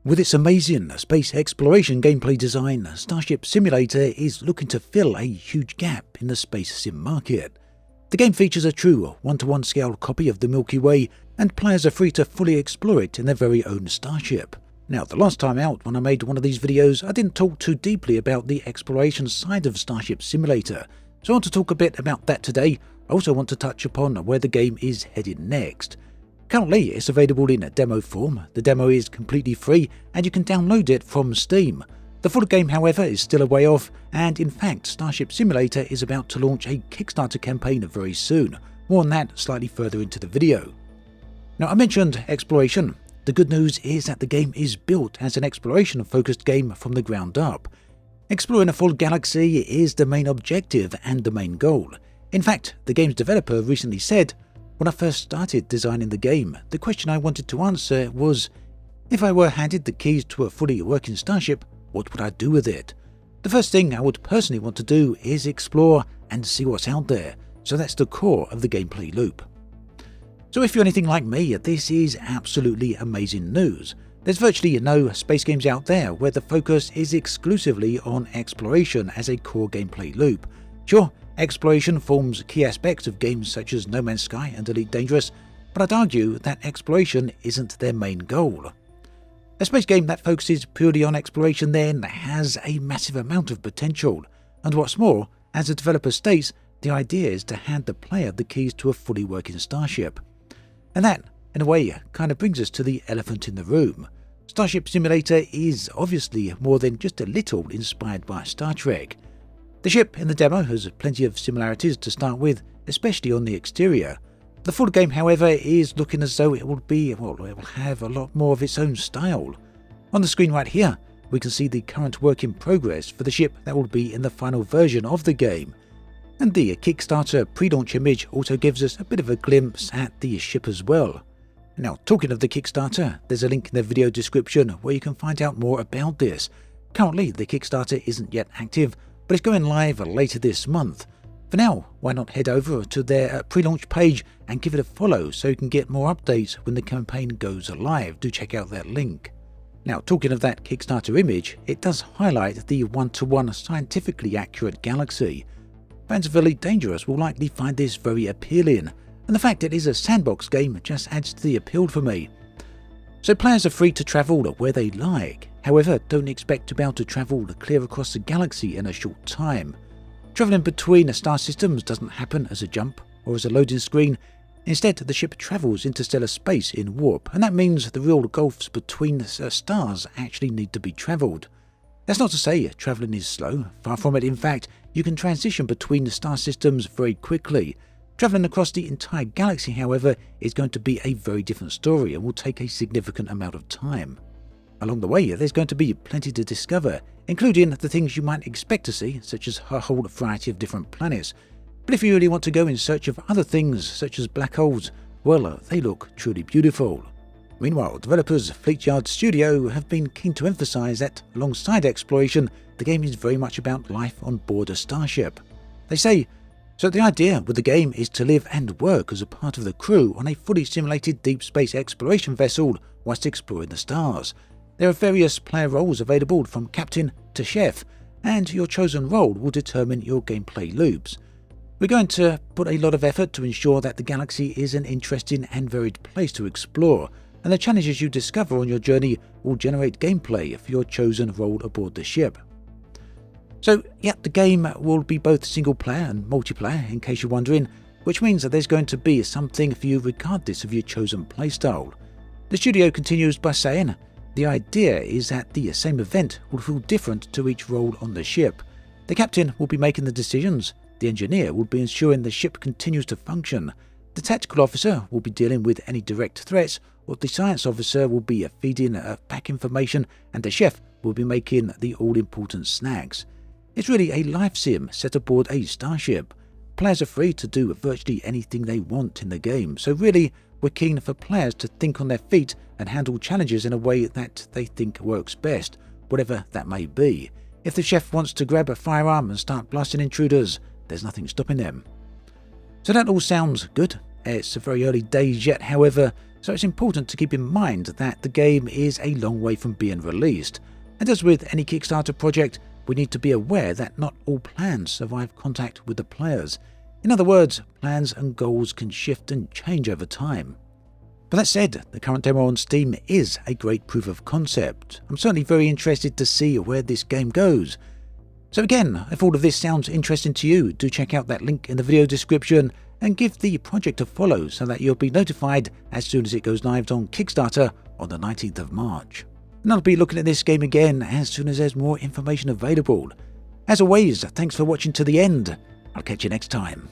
With its amazing space exploration gameplay design, Starship Simulator is looking to fill a huge gap in the space sim market. The game features a true 1-to-1 scale copy of the Milky Way, and players are free to fully explore it in their very own starship. Now, the last time out when I made one of these videos, I didn't talk too deeply about the exploration side of Starship Simulator, so I want to talk a bit about that today. I also want to touch upon where the game is headed next. Currently, it's available in a demo form. The demo is completely free and you can download it from Steam. The full game, however, is still a way off, and in fact, Starship Simulator is about to launch a Kickstarter campaign very soon. More on that slightly further into the video. Now, I mentioned exploration. The good news is that the game is built as an exploration-focused game from the ground up. Exploring a full galaxy is the main objective and the main goal. In fact, the game's developer recently said, "When I first started designing the game, the question I wanted to answer was, if I were handed the keys to a fully working starship, what would I do with it? The first thing I would personally want to do is explore and see what's out there, so that's the core of the gameplay loop." So if you're anything like me, this is absolutely amazing news. There's virtually no space games out there where the focus is exclusively on exploration as a core gameplay loop. Sure, exploration forms key aspects of games such as No Man's Sky and Elite Dangerous, but I'd argue that exploration isn't their main goal. A space game that focuses purely on exploration then has a massive amount of potential, and what's more, as the developer states, the idea is to hand the player the keys to a fully working starship. And that, in a way, kind of brings us to the elephant in the room. Starship Simulator is obviously more than just a little inspired by Star Trek. The ship in the demo has plenty of similarities to start with, especially on the exterior. The full game, however, is looking as though it will have a lot more of its own style. On the screen right here, we can see the current work in progress for the ship that will be in the final version of the game. And the Kickstarter pre-launch image also gives us a bit of a glimpse at the ship as well. Now, talking of the Kickstarter, there's a link in the video description where you can find out more about this. Currently, the Kickstarter isn't yet active, but it's going live later this month. For now, why not head over to their pre-launch page and give it a follow so you can get more updates when the campaign goes live. Do check out that link. Now, talking of that Kickstarter image, it does highlight the 1-to-1 scientifically accurate galaxy. Fans of Elite Dangerous will likely find this very appealing, and the fact it is a sandbox game just adds to the appeal for me. So players are free to travel where they like. However, don't expect to be able to travel clear across the galaxy in a short time. Travelling between star systems doesn't happen as a jump or as a loading screen. Instead, the ship travels interstellar space in warp, and that means the real gulfs between stars actually need to be travelled. That's not to say travelling is slow. Far from it. In fact, you can transition between the star systems very quickly. Travelling across the entire galaxy, however, is going to be a very different story and will take a significant amount of time. Along the way, there's going to be plenty to discover, including the things you might expect to see, such as a whole variety of different planets. But if you really want to go in search of other things, such as black holes, well, they look truly beautiful. Meanwhile, developers Fleetyard Studio have been keen to emphasize that, alongside exploration, the game is very much about life on board a starship. They say, "So the idea with the game is to live and work as a part of the crew on a fully simulated deep space exploration vessel whilst exploring the stars. There are various player roles available from captain to chef, and your chosen role will determine your gameplay loops. We're going to put a lot of effort to ensure that the galaxy is an interesting and varied place to explore, and the challenges you discover on your journey will generate gameplay for your chosen role aboard the ship." So, yeah, the game will be both single player and multiplayer, in case you're wondering, which means that there's going to be something for you regardless of your chosen playstyle. The studio continues by saying, "The idea is that the same event will feel different to each role on the ship. The captain will be making the decisions, the engineer will be ensuring the ship continues to function, the tactical officer will be dealing with any direct threats, or the science officer will be feeding back information, and the chef will be making the all-important snacks. It's really a life sim set aboard a starship. Players are free to do virtually anything they want in the game, so really, we're keen for players to think on their feet and handle challenges in a way that they think works best, whatever that may be. If the chef wants to grab a firearm and start blasting intruders, there's nothing stopping them." So that all sounds good. It's very early days yet, however, so it's important to keep in mind that the game is a long way from being released, and as with any Kickstarter project, we need to be aware that not all plans survive contact with the players. In other words, plans and goals can shift and change over time. But that said, the current demo on Steam is a great proof of concept. I'm certainly very interested to see where this game goes. So again, if all of this sounds interesting to you, do check out that link in the video description and give the project a follow so that you'll be notified as soon as it goes live on Kickstarter on the 19th of March. And I'll be looking at this game again as soon as there's more information available. As always, thanks for watching to the end. I'll catch you next time.